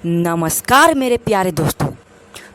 नमस्कार मेरे प्यारे दोस्तों।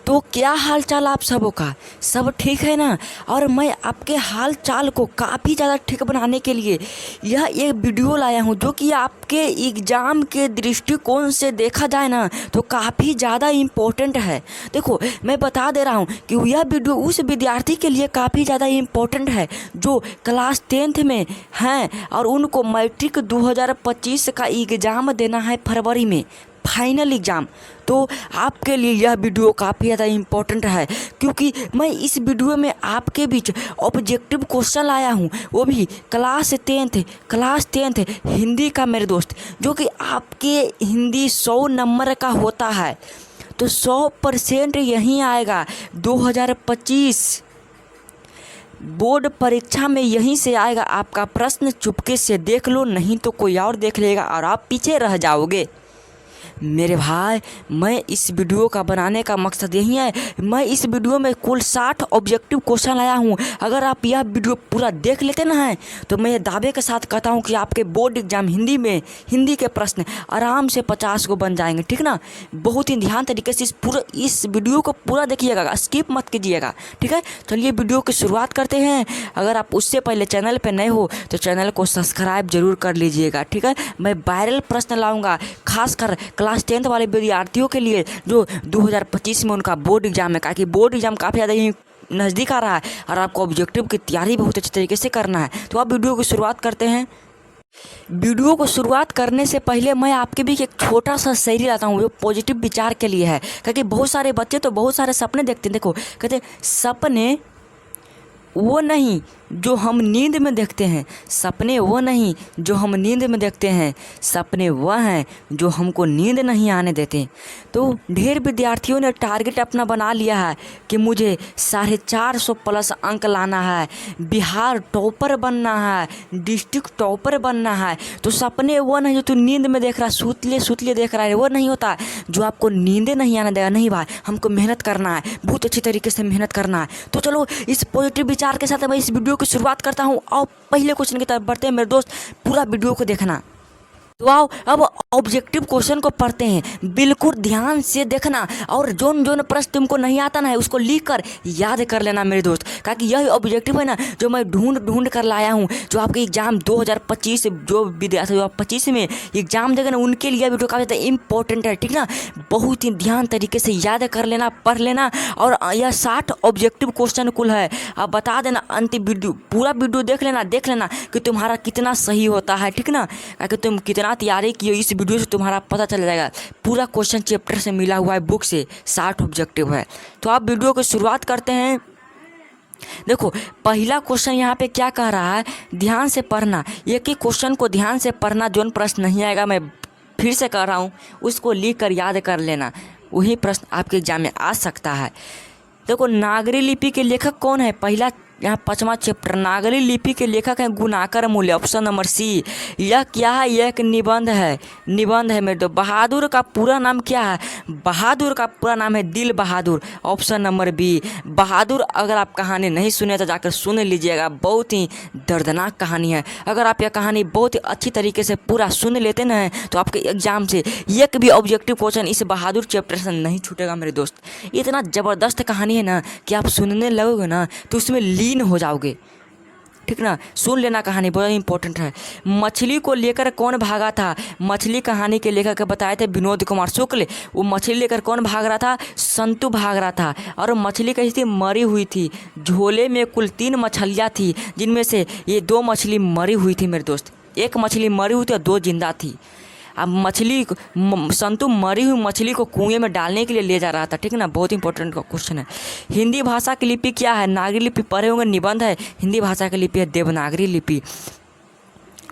तो क्या हाल चाल आप सबों का? सब ठीक है ना? और मैं आपके हाल चाल को काफ़ी ज़्यादा ठीक बनाने के लिए यह एक वीडियो लाया हूं, जो कि आपके एग्ज़ाम के दृष्टिकोण से देखा जाए ना तो काफ़ी ज़्यादा इम्पोर्टेंट है। देखो, मैं बता दे रहा हूं कि यह वीडियो उस विद्यार्थी के लिए काफ़ी ज़्यादा इम्पोर्टेंट है जो क्लास 10th में हैं और उनको मैट्रिक 2025 का एग्ज़ाम देना है फरवरी में, फाइनल एग्ज़ाम। तो आपके लिए यह वीडियो काफ़ी ज़्यादा इम्पोर्टेंट है, क्योंकि मैं इस वीडियो में आपके बीच ऑब्जेक्टिव क्वेश्चन लाया हूँ, वो भी क्लास 10th हिंदी का मेरे दोस्त, जो कि आपके हिंदी 100 नंबर का होता है। तो 100% यहीं आएगा। 2025 बोर्ड परीक्षा में यहीं से आएगा आपका प्रश्न। चुपके से देख लो, नहीं तो कोई और देख लेगा और आप पीछे रह जाओगे। मेरे भाई, मैं इस वीडियो का बनाने का मकसद यही है। मैं इस वीडियो में कुल 60 ऑब्जेक्टिव क्वेश्चन लाया हूँ। अगर आप यह वीडियो पूरा देख लेते ना हैं तो मैं ये दावे के साथ कहता हूँ कि आपके बोर्ड एग्जाम हिंदी के प्रश्न आराम से 50 को बन जाएंगे। ठीक ना? बहुत ही ध्यान तरीके से इस वीडियो को पूरा देखिएगा, स्किप मत कीजिएगा। ठीक है, चलिए वीडियो की शुरुआत करते हैं। अगर आप उससे पहले चैनल पर नए हो तो चैनल को सब्सक्राइब जरूर कर लीजिएगा। ठीक है, मैं वायरल प्रश्न लाऊंगा खासकर क्लास 10th वाले विद्यार्थियों के लिए जो 2025 में उनका बोर्ड एग्जाम है, क्योंकि बोर्ड एग्जाम काफ़ी ज़्यादा ही नज़दीक आ रहा है और आपको ऑब्जेक्टिव की तैयारी बहुत अच्छे तरीके से करना है। तो आप वीडियो की शुरुआत करते हैं। वीडियो को शुरुआत करने से पहले मैं आपके भी एक छोटा सा शायरी लाता हूँ जो पॉजिटिव विचार के लिए है, क्योंकि बहुत सारे बच्चे तो बहुत सारे सपने देखते हैं। देखो, कहते सपने वो नहीं जो हम नींद में देखते हैं, सपने वो नहीं जो हम नींद में देखते हैं, सपने वह हैं जो हमको नींद नहीं आने देते। तो ढेर विद्यार्थियों ने टारगेट अपना बना लिया है कि मुझे 450 प्लस अंक लाना है, बिहार टॉपर बनना है, डिस्ट्रिक्ट टॉपर बनना है। तो सपने वो नहीं जो तू नींद में देख रहा है, सुतले देख रहा है, वो नहीं होता जो आपको नींदें नहीं आने देगा। नहीं भाई, हमको मेहनत करना है, बहुत अच्छी तरीके से मेहनत करना है। तो चलो, इस पॉजिटिव विचार के साथ मैं इस वीडियो की शुरुआत करता हूँ। और पहले क्वेश्चन की तरफ बढ़ते हैं मेरे दोस्त, पूरा वीडियो को देखना। तो आओ अब ऑब्जेक्टिव क्वेश्चन को पढ़ते हैं। बिल्कुल ध्यान से देखना और जोन प्रश्न तुमको नहीं आता ना उसको लिख कर याद कर लेना मेरे दोस्त, क्योंकि यही ऑब्जेक्टिव है ना जो मैं ढूंढ कर लाया हूँ, जो आपके एग्जाम 2025 जो विद्यार्थी 2025 में एग्जाम देगा ना उनके लिए वीडियो काफ़ी ज़्यादा इंपॉर्टेंट है। ठीक ना? बहुत ही ध्यान तरीके से याद कर लेना, पढ़ लेना। और यह 60 ऑब्जेक्टिव क्वेश्चन कुल है। आप बता देना अंतिम वीडियो, पूरा वीडियो देख लेना कि तुम्हारा कितना सही होता है। ठीक ना? क्योंकि तुम कितना तैयारी की इस वीडियो से तुम्हारा पता चल जाएगा। पूरा क्वेश्चन चैप्टर से मिला हुआ है, बुक से 60 ऑब्जेक्टिव है। तो आप वीडियो की शुरुआत करते हैं। देखो, पहला क्वेश्चन यहाँ पे क्या कह रहा है, ध्यान से पढ़ना। एक ही क्वेश्चन को ध्यान से पढ़ना, जोन प्रश्न नहीं आएगा मैं फिर से कह रहा हूँ उसको लिख कर याद कर लेना, वही प्रश्न आपके एग्जाम में आ सकता है। देखो, नागरी लिपि के लेखक कौन है? पहला यहाँ 5वां चैप्टर, नागरी लिपि के लेखक हैं गुणाकर मूल्य, ऑप्शन नंबर सी। यह क्या है? यह एक निबंध है मेरे दो। बहादुर का पूरा नाम क्या है? बहादुर का पूरा नाम है दिल बहादुर, ऑप्शन नंबर बी। बहादुर अगर आप कहानी नहीं सुने तो जाकर सुन लीजिएगा, बहुत ही दर्दनाक कहानी है। अगर आप यह कहानी बहुत ही अच्छी तरीके से पूरा सुन लेते ना तो आपके एग्जाम से एक भी ऑब्जेक्टिव क्वेश्चन इस बहादुर चैप्टर से नहीं छूटेगा मेरे दोस्त। इतना ज़बरदस्त कहानी है ना कि आप सुनने लगोगे ना तो उसमें लीन हो जाओगे। ठीक ना? सुन लेना, कहानी बहुत इंपॉर्टेंट है। मछली को लेकर कौन भागा था? मछली कहानी के लेखक बताए थे विनोद कुमार शुक्ल। वो मछली लेकर कौन भाग रहा था? संतु भाग रहा था। और मछली कैसी थी? मरी हुई थी। झोले में कुल 3 मछलियाँ थी, जिनमें से ये 2 मछली मरी हुई थी मेरे दोस्त। एक मछली मरी हुई थी और 2 जिंदा थी। अब संतु मरी हुई मछली को कुएं में डालने के लिए ले जा रहा था। ठीक है ना? बहुत इंपॉर्टेंट क्वेश्चन है। हिंदी भाषा की लिपि क्या है? नागरी लिपि पढ़े होंगे, निबंध है। हिंदी भाषा की लिपि है देवनागरी लिपि।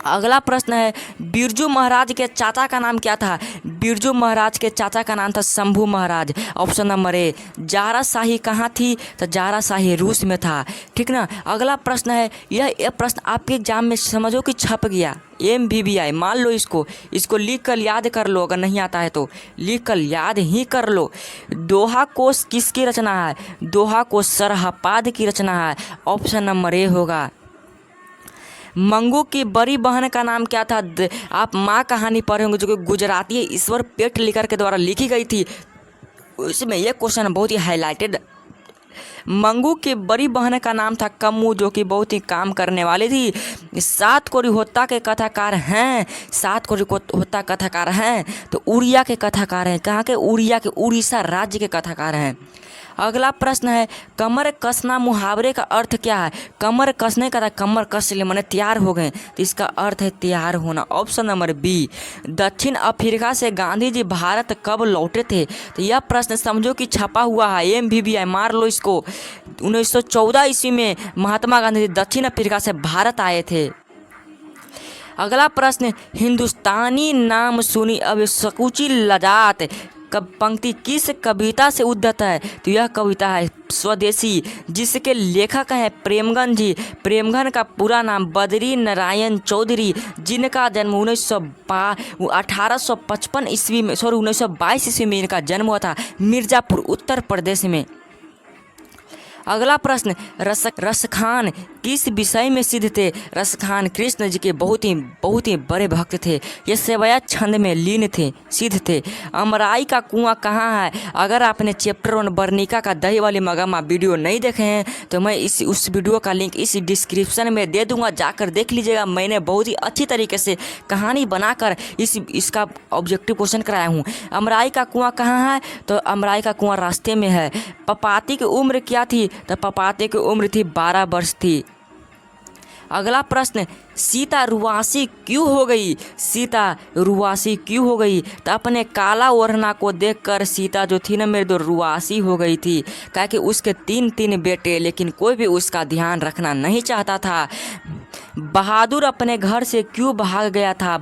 अगला प्रश्न है, बिरजू महाराज के चाचा का नाम क्या था? बिरजू महाराज के चाचा का नाम था शंभू महाराज, ऑप्शन नंबर ए। जारा शाही कहाँ थी? तो जारा शाही रूस में था। ठीक ना? अगला प्रश्न है, यह प्रश्न आपके एग्जाम में समझो कि छप गया, MBBI मान लो, इसको लिख कर याद कर लो। अगर नहीं आता है तो लिख कर याद ही कर लो। दोहा कोश किसकी रचना है? दोहा कोश सरहपाद की रचना है, ऑप्शन नंबर ए होगा। मंगू की बड़ी बहन का नाम क्या था? आप माँ कहानी पढ़े होंगे जो कि गुजराती ईश्वर पेटलिकर के द्वारा लिखी गई थी। इसमें यह क्वेश्चन बहुत ही हाईलाइटेड। मंगू की बड़ी बहन का नाम था कम्मू, जो कि बहुत ही काम करने वाली थी। सात कोरी होता के कथाकार हैं, सात कोरी होता कथाकार हैं तो उड़िया के कथाकार हैं। कहाँ के? उड़िया के, उड़ीसा राज्य के कथाकार हैं। अगला प्रश्न है कमर कसना मुहावरे का अर्थ क्या है? कमर कसने का था, कमर कस लिए मैंने तैयार हो गए, तो इसका अर्थ है तैयार होना। Option number B. दक्षिण अफ्रीका से गांधी जी भारत कब लौटे थे? तो यह प्रश्न समझो कि छपा हुआ है, MBBI मार लो इसको। 1914 ईस्वी में महात्मा गांधी जी दक्षिण अफ्रीका से भारत आए थे। अगला प्रश्न हिंदुस्तानी नाम सुनी अब सकुची लजात कब पंक्ति किस कविता से उद्धत है? तो यह कविता है स्वदेशी, जिसके लेखक हैं प्रेमगन जी। प्रेमगन का पूरा नाम बद्री नारायण चौधरी, जिनका जन्म 1855 ईस्वी में 1922 ईस्वी में इनका जन्म हुआ था मिर्ज़ापुर उत्तर प्रदेश में। अगला प्रश्न रसखान किस विषय में सिद्ध थे? रसखान कृष्ण जी के बहुत ही बड़े भक्त थे। ये सेवया छंद में लीन थे, सिद्ध थे। अमराई का कुआं कहाँ है? अगर आपने चैप्टर 1 बर्निका का दही वाली मगमा वीडियो नहीं देखे हैं तो मैं उस वीडियो का लिंक इस डिस्क्रिप्शन में दे दूंगा, जाकर देख लीजिएगा। मैंने बहुत ही अच्छी तरीके से कहानी बनाकर इसका ऑब्जेक्टिव क्वेश्चन कराया हूँ। अमराई का कुआं कहाँ है? तो अमराई का कुआं रास्ते में है। पपाती की उम्र क्या थी? तो पपाती की उम्र थी 12 वर्ष थी। अगला प्रश्न सीता रुआसी क्यों हो गई? सीता रुआसी क्यों हो गई? तो अपने काला ओढ़ना को देखकर सीता जो थी ना मेरे दो रुआसी हो गई थी। क्या कि उसके 3 बेटे, लेकिन कोई भी उसका ध्यान रखना नहीं चाहता था। बहादुर अपने घर से क्यों भागा था?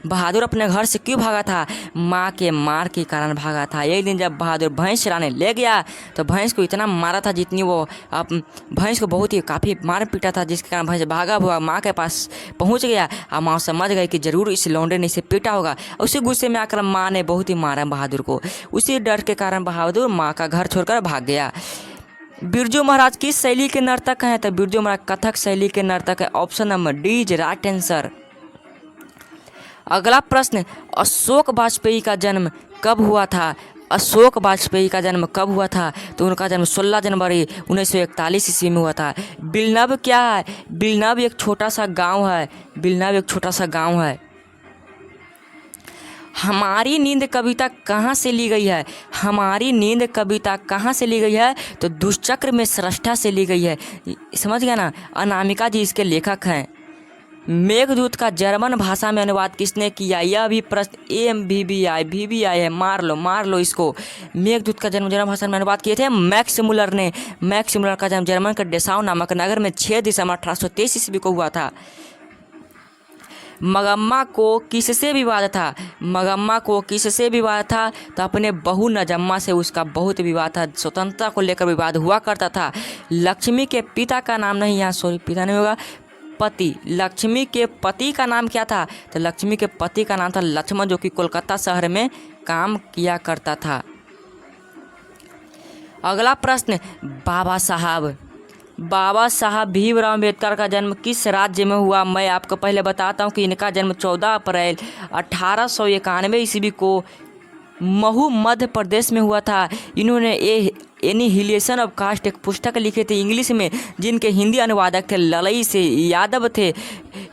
बहादुर अपने घर से क्यों भागा था? माँ के मार के कारण भागा था। एक दिन जब बहादुर भैंस चराने ले गया तो भैंस को इतना मारा था जितनी वो भैंस को बहुत ही काफ़ी मार पीटा था, जिसके कारण भैंस भागा हुआ माँ के पास पहुंच गया। और माँ समझ गई कि जरूर इस लौंडे ने इसे पीटा होगा। उसी गुस्से में आकर माँ ने बहुत ही मारा बहादुर को। उसी डर के कारण बहादुर माँ का घर छोड़कर भाग गया। बिरजू महाराज किस शैली के नर्तक हैं? तो बिरजू महाराज कथक शैली के नर्तक है। Option number D is right answer. अगला प्रश्न अशोक वाजपेयी का जन्म कब हुआ था? अशोक वाजपेयी का जन्म कब हुआ था? तो उनका जन्म 16 जनवरी 1941 ईस्वी में हुआ था। बिलनब क्या है? बिलनब एक छोटा सा गांव है। बिलनब एक छोटा सा गांव है। हमारी नींद कविता कहाँ से ली गई है? हमारी नींद कविता कहाँ से ली गई है? तो दुष्चक्र में सृष्टा से ली गई है। समझ गया ना? अनामिका जी इसके लेखक हैं। मेघदूत का जर्मन भाषा में अनुवाद किसने किया? यह भी प्रश्न MBBI है, मार लो इसको। मेघदूत का जर्मन भाषा में अनुवाद किए थे मैक्स मुलर ने। मैक्स मुलर का जन्म जर्मन के डेसाउ नामक नगर में 6 दिसंबर 1823 ईस्वी को हुआ था। मगम्मा को किससे विवाद था? मगम्मा को किससे विवाद था? तो अपने बहू नजम्मा से उसका बहुत विवाद था। स्वतंत्रता को लेकर विवाद हुआ करता था। लक्ष्मी के पिता का नाम नहीं, यहाँ सॉरी पिता नहीं होगा, पति। लक्ष्मी के पति का नाम क्या था? तो लक्ष्मी के पति का नाम था लक्ष्मण, जो कि कोलकाता शहर में काम किया करता था। अगला प्रश्न बाबा साहब भीमराव अम्बेडकर का जन्म किस राज्य में हुआ? मैं आपको पहले बताता हूँ कि इनका जन्म 14 अप्रैल 1891 ईस्वी को महू मध्य प्रदेश में हुआ था। इन्होंने एनिहिलेशन ऑफ कास्ट एक पुस्तक लिखे थे इंग्लिश में, जिनके हिंदी अनुवादक थे ललई से यादव थे।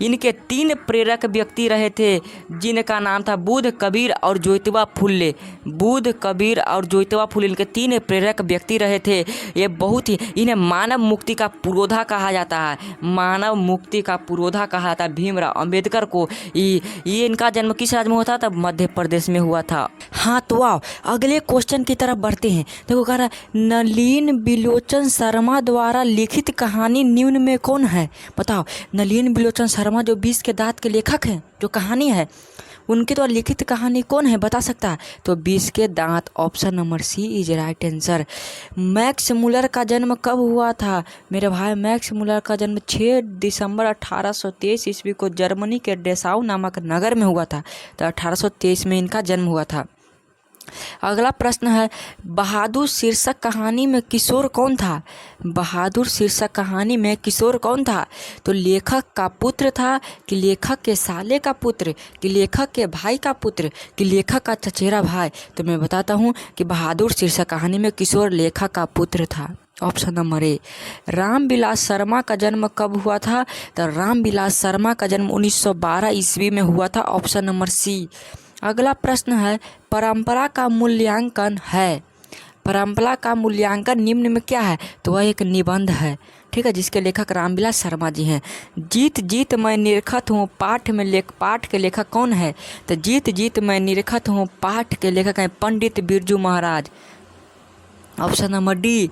इनके 3 प्रेरक व्यक्ति रहे थे, जिनका नाम था बुद्ध, कबीर और ज्योतिबा फुले। बुद्ध, कबीर और ज्योतिबा फुले इनके 3 प्रेरक व्यक्ति रहे थे। ये बहुत ही इन्हें मानव मुक्ति का पुरोधा कहा जाता है। मानव मुक्ति का पुरोधा कहा जाता है भीमराव अम्बेडकर को। ये इनका जन्म किस राज्य में हुआ था? तब मध्य प्रदेश में हुआ था। हाँ तो आओ अगले क्वेश्चन की तरफ बढ़ते हैं। देखो कह रहा नलिन बिलोचन शर्मा द्वारा लिखित कहानी निम्न में कौन है? बताओ। नलिन बिलोचन शर्मा जो 20 के दांत के लेखक हैं, जो कहानी है उनके द्वारा लिखित कहानी कौन है? बता सकता है? तो 20 के दांत। Option number C is right answer. Max Muller का जन्म कब हुआ था? मेरे भाई मैक्स मुलर का जन्म 6 दिसंबर 1823 ईस्वी को जर्मनी के डेसाउ नामक नगर में हुआ था। तो 1823 में इनका जन्म हुआ था। अगला प्रश्न है, बहादुर शीर्षक कहानी में किशोर कौन था? बहादुर शीर्षक कहानी में किशोर कौन था? तो लेखक का पुत्र था, कि लेखक के साले का पुत्र, कि लेखक के भाई का पुत्र, कि लेखक का चचेरा भाई? तो मैं बताता हूँ कि बहादुर शीर्षक कहानी में किशोर लेखक का पुत्र था। Option number A. Ramvilas Sharma का जन्म कब हुआ था? तो रामविलास शर्मा का जन्म 1912 ईस्वी में हुआ था। Option number C. अगला प्रश्न है, परंपरा का मूल्यांकन है। परंपरा का मूल्यांकन निम्न में क्या है? तो वह एक निबंध है, ठीक है, जिसके लेखक रामविलास शर्मा जी हैं। जीत जीत मैं निरखत हूँ पाठ के लेखक कौन है? तो जीत जीत मैं निरखत हूँ पाठ के लेखक हैं Pandit Birju Maharaj. Option number D.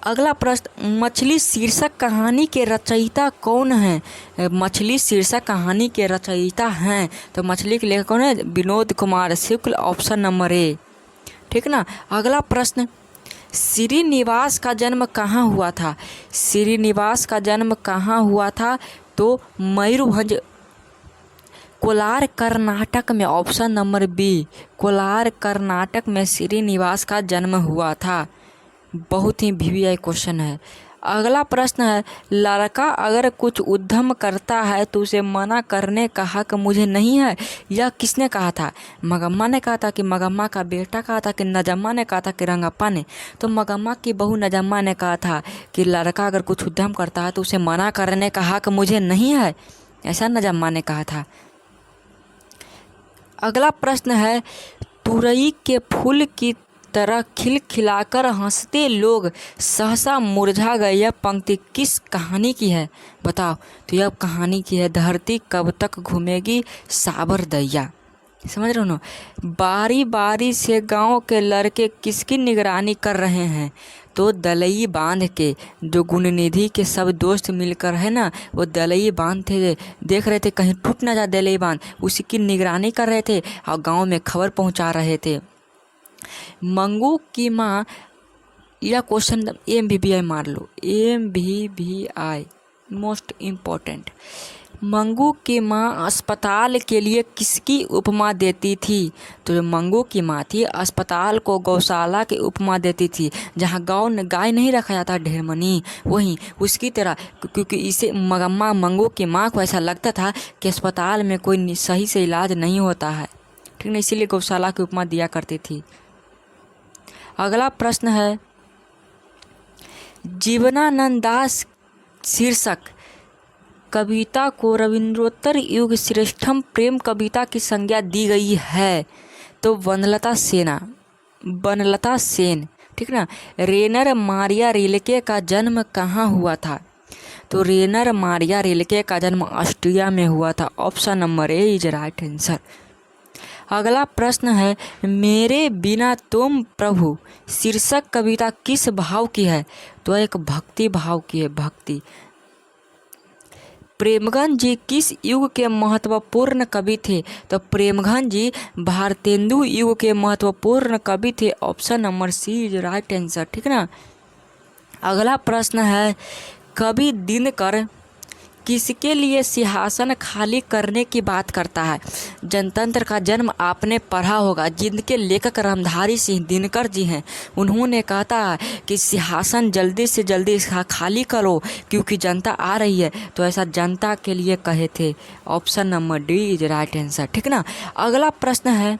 अगला प्रश्न, मछली शीर्षक कहानी के रचयिता कौन हैं? मछली शीर्षक कहानी के रचयिता हैं, तो मछली के लेखक कौन है? Vinod Kumar Shukla. Option number A, ठीक ना। अगला प्रश्न, श्रीनिवास का जन्म कहाँ हुआ था? श्रीनिवास का जन्म कहाँ हुआ था? तो मयूरभंज, कोलार कर्नाटक में। Option number B, Kolar Karnataka में श्रीनिवास का जन्म हुआ था। बहुत ही VVI क्वेश्चन है। अगला प्रश्न है, लड़का अगर कुछ उद्यम करता है तो उसे मना करने का हक मुझे नहीं है, यह किसने कहा था? मगम्मा ने कहा था, कि मगम्मा का बेटा कहा था, कि नजम्मा ने कहा था, कि रंगप्पा ने? तो मगम्मा की बहू नजम्मा ने कहा था कि लड़का अगर कुछ उद्यम करता है तो उसे मना करने का हक मुझे नहीं है, ऐसा नजम्मा ने कहा था। अगला प्रश्न है, तुरई के फूल की तरह खिलखिलाकर हंसते लोग सहसा मुरझा गए, यह पंक्ति किस कहानी की है? बताओ। तो यह कहानी की है धरती कब तक घूमेगी साबर दैया। समझ रहे हो ना? बारी बारी से गांव के लड़के किसकी निगरानी कर रहे हैं? तो दलई बांध के, जो गुणनिधि के सब दोस्त मिलकर है ना, वो दलई बांध थे, देख रहे थे कहीं टूट ना जाए दलई बांध, उसी की निगरानी कर रहे थे और गांव में खबर पहुंचा रहे थे। मंगू की माँ, यह क्वेश्चन MVVI मार लो, MVVI मोस्ट इम्पोर्टेंट। मंगू की माँ अस्पताल के लिए किसकी उपमा देती थी? तो जो मंगू की माँ थी अस्पताल को गौशाला की उपमा देती थी, जहाँ गाय नहीं रखा जाता ढेर मनी, वहीं उसकी तरह, क्योंकि इसे मगम्मा मंगू की माँ को ऐसा लगता था कि अस्पताल में कोई सही से इलाज नहीं होता है, ठीक ना, इसीलिए गौशाला की उपमा दिया करती थी। अगला प्रश्न है, जीवनानंद दास शीर्षक कविता को रविंद्रोत्तर युग श्रेष्ठम प्रेम कविता की संज्ञा दी गई है? तो वनलता सेन, ठीक ना। रेनर मारिया रिल्के का जन्म कहाँ हुआ था? तो रेनर मारिया रिल्के का जन्म ऑस्ट्रिया में हुआ था। Option number A is right answer. अगला प्रश्न है, मेरे बिना तुम प्रभु शीर्षक कविता किस भाव की है? तो एक भक्ति भाव की है, भक्ति। प्रेमगंज जी किस युग के महत्वपूर्ण कवि थे? तो प्रेमगंज जी भारतेंदु युग के महत्वपूर्ण कवि थे। Option number C is right answer, ठीक ना। अगला प्रश्न है, कवि दिनकर किसके लिए सिंहासन खाली करने की बात करता है? जनतंत्र का जन्म आपने पढ़ा होगा, जिनके लेखक रामधारी सिंह दिनकर जी हैं। उन्होंने कहता है कि सिंहासन जल्दी से जल्दी खाली करो क्योंकि जनता आ रही है, तो ऐसा जनता के लिए कहे थे। Option number D is right answer, ठीक ना। अगला प्रश्न है,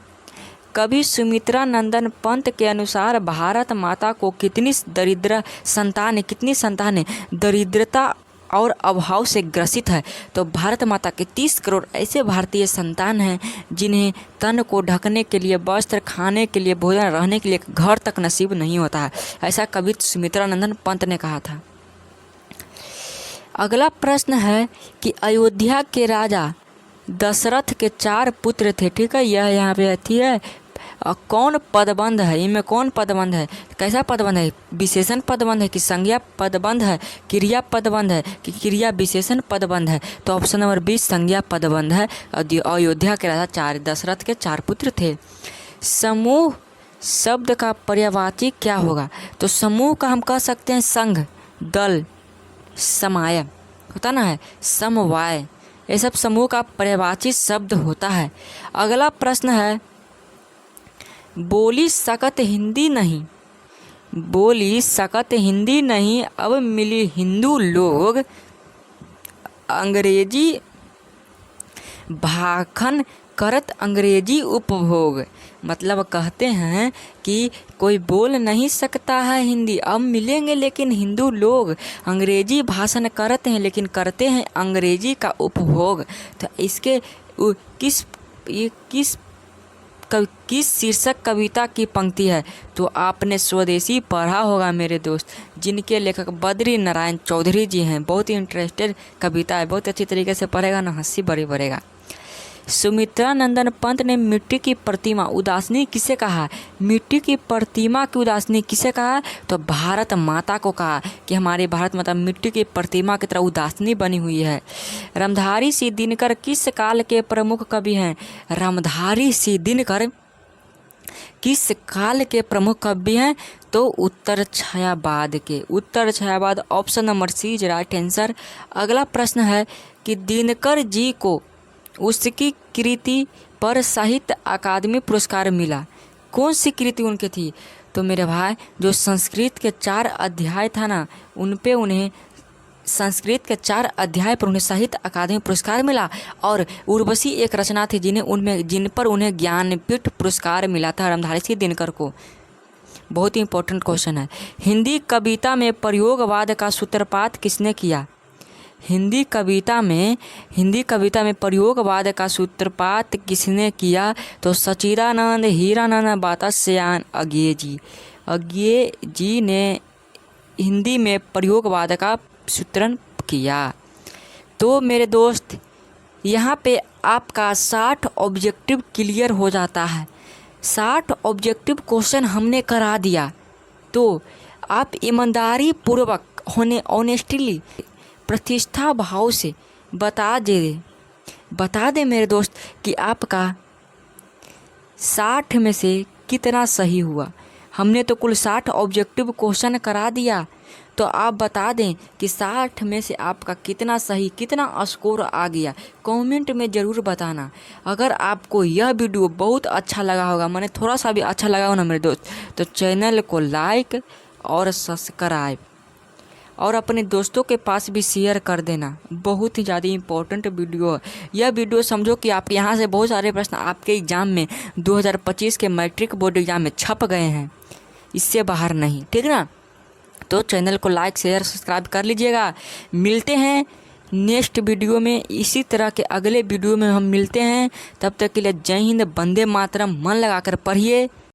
कवि सुमित्रा नंदन पंत के अनुसार भारत माता को कितनी संतानें दरिद्रता और अभाव से ग्रसित है? तो भारत माता के 30 करोड़ ऐसे भारतीय संतान हैं जिन्हें तन को ढकने के लिए वस्त्र, खाने के लिए भोजन, रहने के लिए घर तक नसीब नहीं होता है, ऐसा कवि सुमित्रा नंदन पंत ने कहा था। अगला प्रश्न है कि अयोध्या के राजा दशरथ के 4 पुत्र थे, ठीक है, यह यहाँ पे अथी है। कौन पदबंध है? इनमें कौन पदबंध है? कैसा पदबंध है? विशेषण पदबंध है कि संज्ञा पदबंध है, क्रिया पदबंध है कि क्रिया विशेषण पदबंध है? तो ऑप्शन नंबर 20 संज्ञा पदबंध है। अयोध्या के राजा दशरथ के 4 पुत्र थे। समूह शब्द का पर्यायवाची क्या होगा? तो समूह का हम कह सकते हैं संघ, दल, समाय होता ना है, समवाय, ये सब समूह का पर्यायवाची शब्द होता है। अगला प्रश्न है, बोली सकत हिंदी नहीं, बोली सकत हिंदी नहीं, अब मिली हिंदू लोग अंग्रेजी भाखन करत अंग्रेजी उपभोग। मतलब कहते हैं कि कोई बोल नहीं सकता है हिंदी, अब मिलेंगे लेकिन हिंदू लोग अंग्रेजी भाषण करते हैं लेकिन करते हैं अंग्रेजी का उपभोग। तो इसके ये किस शीर्षक कविता की पंक्ति है? तो आपने स्वदेशी पढ़ा होगा मेरे दोस्त, जिनके लेखक बद्री नारायण चौधरी जी हैं। बहुत ही इंटरेस्टेड कविता है, बहुत अच्छी तरीके से पढ़ेगा ना, हंसी बड़ी बढ़ेगा। सुमित्रा नंदन पंत ने मिट्टी की प्रतिमा उदासनी किसे कहा? मिट्टी की प्रतिमा की उदासनी किसे कहा? तो भारत माता को कहा कि हमारी भारत माता मिट्टी की प्रतिमा की तरह उदासनी बनी हुई है। रामधारी सिंह दिनकर किस काल के प्रमुख कवि हैं? रामधारी सिंह दिनकर किस काल के प्रमुख कवि हैं? तो उत्तर छायावाद के। उत्तर छायावाद option number C is right answer. अगला प्रश्न है कि दिनकर जी को उसकी कृति पर साहित्य अकादमी पुरस्कार मिला, कौन सी कृति उनकी थी? तो मेरे भाई जो संस्कृत के 4 अध्याय था ना, उन्हें संस्कृत के 4 अध्याय पर उन्हें साहित्य अकादमी पुरस्कार मिला। और उर्वशी एक रचना थी जिन पर उन्हें ज्ञानपीठ पुरस्कार मिला था रामधारी सिंह दिनकर को। बहुत ही इंपॉर्टेंट क्वेश्चन है। हिंदी कविता में प्रयोगवाद का सूत्रपात किसने किया? हिंदी कविता में प्रयोगवाद का सूत्रपात किसने किया? तो सच्चिदानंद हीरानंद वात्स्यायन अज्ञेय जी। अज्ञेय जी ने हिंदी में प्रयोगवाद का सूत्रण किया। तो मेरे दोस्त यहाँ पे आपका 60 ऑब्जेक्टिव क्लियर हो जाता है। 60 ऑब्जेक्टिव क्वेश्चन हमने करा दिया, तो आप ईमानदारी पूर्वक ऑनेस्टली प्रतिष्ठा भाव से बता दे मेरे दोस्त कि आपका 60 में से कितना सही हुआ। हमने तो कुल 60 ऑब्जेक्टिव क्वेश्चन करा दिया, तो आप बता दें कि 60 में से आपका कितना सही, कितना स्कोर आ गया। कमेंट में ज़रूर बताना। अगर आपको यह वीडियो बहुत अच्छा लगा होगा, मैंने थोड़ा सा भी अच्छा लगा हो ना मेरे दोस्त, तो चैनल को लाइक और सब्सक्राइब और अपने दोस्तों के पास भी शेयर कर देना। बहुत ही ज़्यादा इम्पोर्टेंट वीडियो है यह वीडियो। समझो कि आप यहाँ से बहुत सारे प्रश्न आपके एग्ज़ाम में 2025 के मैट्रिक बोर्ड एग्ज़ाम में छप गए हैं, इससे बाहर नहीं, ठीक ना? तो चैनल को लाइक शेयर सब्सक्राइब कर लीजिएगा। मिलते हैं नेक्स्ट वीडियो में, इसी तरह के अगले वीडियो में हम मिलते हैं। तब तक के लिए जय हिंद, वंदे मातरम। मन लगाकर पढ़िए।